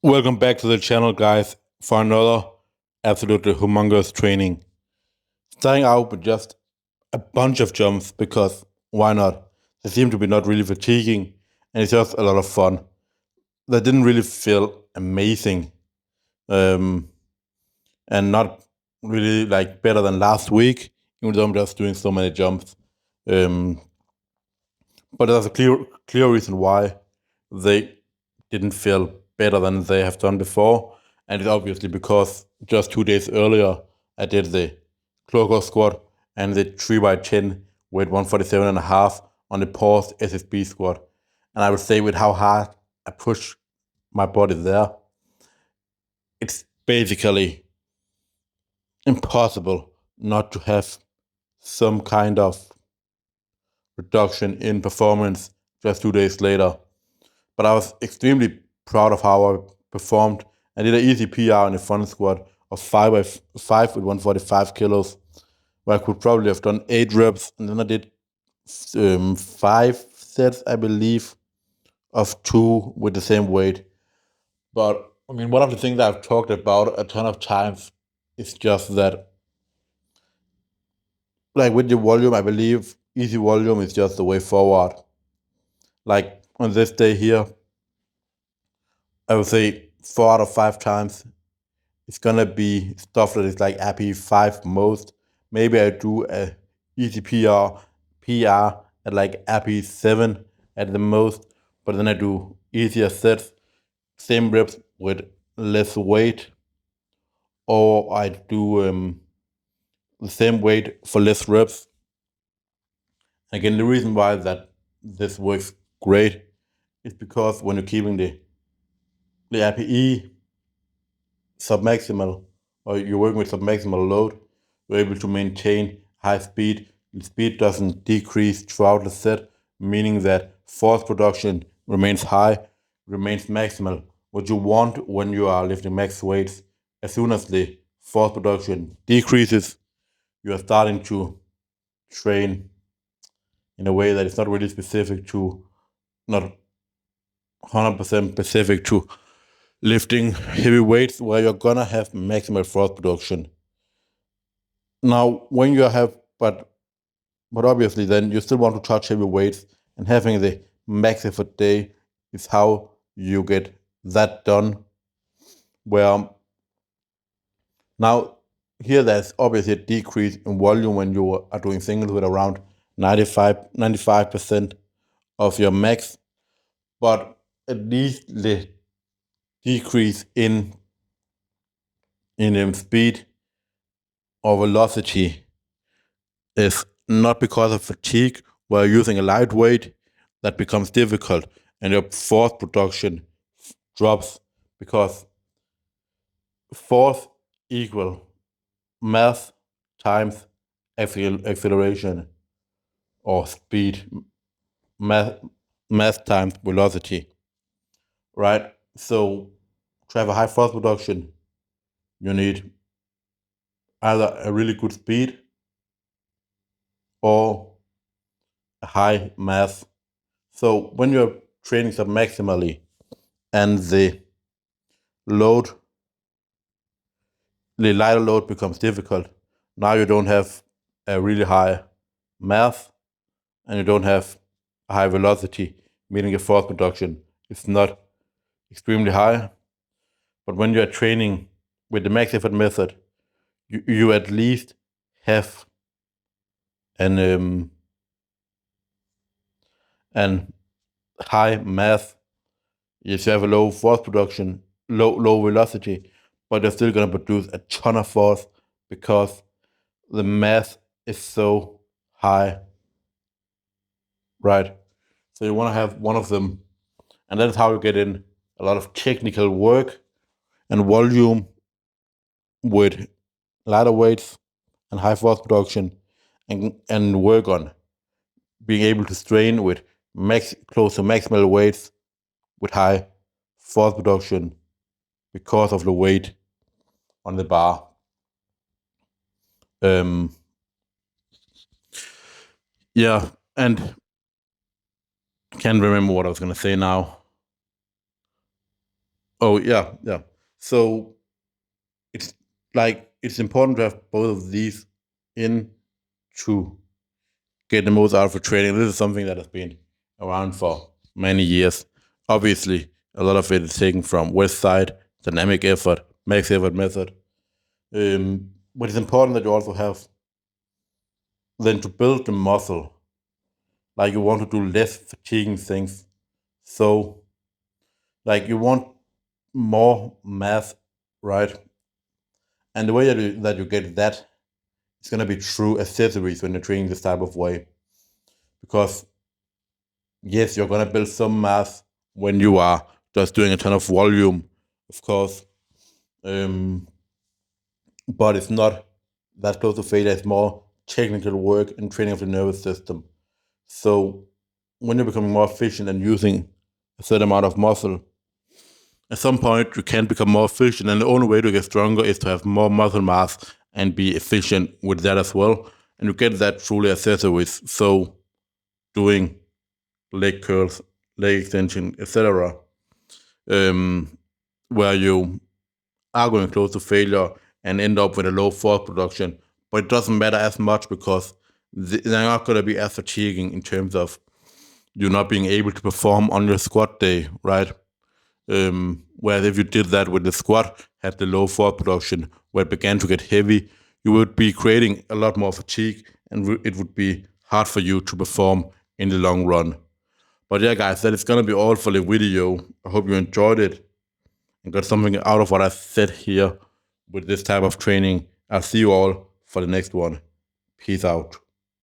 Welcome back to the channel, guys, for another absolutely humongous training. Starting out with just a bunch of jumps because why not? They seem to be not really fatiguing and it's just a lot of fun. They didn't really feel amazing and not really like better than last week, even though I'm just doing so many jumps. Um, but there's a clear reason why they didn't feel better than they have done before, and it's obviously because just 2 days earlier I did the cloaker squat and the 3x10 with 147 and a half on the paused SSB squat, and I would say with how hard I push my body there, it's basically impossible not to have some kind of reduction in performance just 2 days later. But I was extremely proud of how I performed. I did an easy PR in the front squat of 5x5 with 145 kilos, where I could probably have done 8 reps. And then I did 5 sets, I believe, of 2 with the same weight. But I mean, one of the things that I've talked about a ton of times is just that, like with the volume, I believe easy volume is just the way forward. Like on this day here, I would say 4 out of 5 times it's gonna be stuff that is like AP5 most. Maybe I do a easy PR at like AP7 at the most, but then I do easier sets, same reps with less weight, or I do the same weight for less reps. Again, the reason why that this works great is because when you're keeping the APE submaximal, or you're working with submaximal load, you're able to maintain high speed. The speed doesn't decrease throughout the set, meaning that force production remains high, remains maximal. What you want when you are lifting max weights, as soon as the force production decreases, you are starting to train in a way that is not really specific to, not 100% specific to lifting heavy weights where you're gonna have maximal force production. Now, when you have, but obviously, then you still want to touch heavy weights, and having the max effort day is how you get that done. Where now here there's obviously a decrease in volume when you are doing singles with around 95% of your max, but at least the decrease in speed or velocity is not because of fatigue, where using a lightweight that becomes difficult and your force production drops because force equal mass times acceleration or speed, mass times velocity, right? So to have a high force production, you need either a really good speed or a high mass. So when you're training submaximally and load, the lighter load becomes difficult, now you don't have a really high mass and you don't have a high velocity, meaning your force production is not extremely high. But when you're training with the max effort method, you at least have an high mass. Yes, you have a low force production, low velocity, but you're still gonna produce a ton of force because the mass is so high, right? So you want to have one of them, and that's how you get in a lot of technical work and volume with lighter weights and high force production, and work on being able to strain with close to maximal weights with high force production because of the weight on the bar. Um, yeah, and can't remember what I was gonna say now. Oh yeah, yeah. So it's it's important to have both of these in to get the most out of training. This is something that has been around for many years. Obviously, a lot of it is taken from West Side, dynamic effort, max effort method. But it's important that you also have then to build the muscle. Like you want to do less fatiguing things. So like you want more mass, right? And the way that you get that is gonna be through accessories when you're training this type of way. Because yes, you're gonna build some mass when you are just doing a ton of volume, of course. Um, but it's not that close to failure. It's more technical work and training of the nervous system. So when you're becoming more efficient and using a certain amount of muscle, at some point you can become more efficient, and the only way to get stronger is to have more muscle mass and be efficient with that as well. And you get that through the accessories. So doing leg curls, leg extension, etc., um, where you are going close to failure and end up with a low force production. But it doesn't matter as much because they're not going to be as fatiguing in terms of you not being able to perform on your squat day, right? Whereas if you did that with the squat, had the low force production, where it began to get heavy, you would be creating a lot more fatigue and it would be hard for you to perform in the long run. But yeah, guys, that is going to be all for the video. I hope you enjoyed it and got something out of what I said here with this type of training. I'll see you all for the next one. Peace out.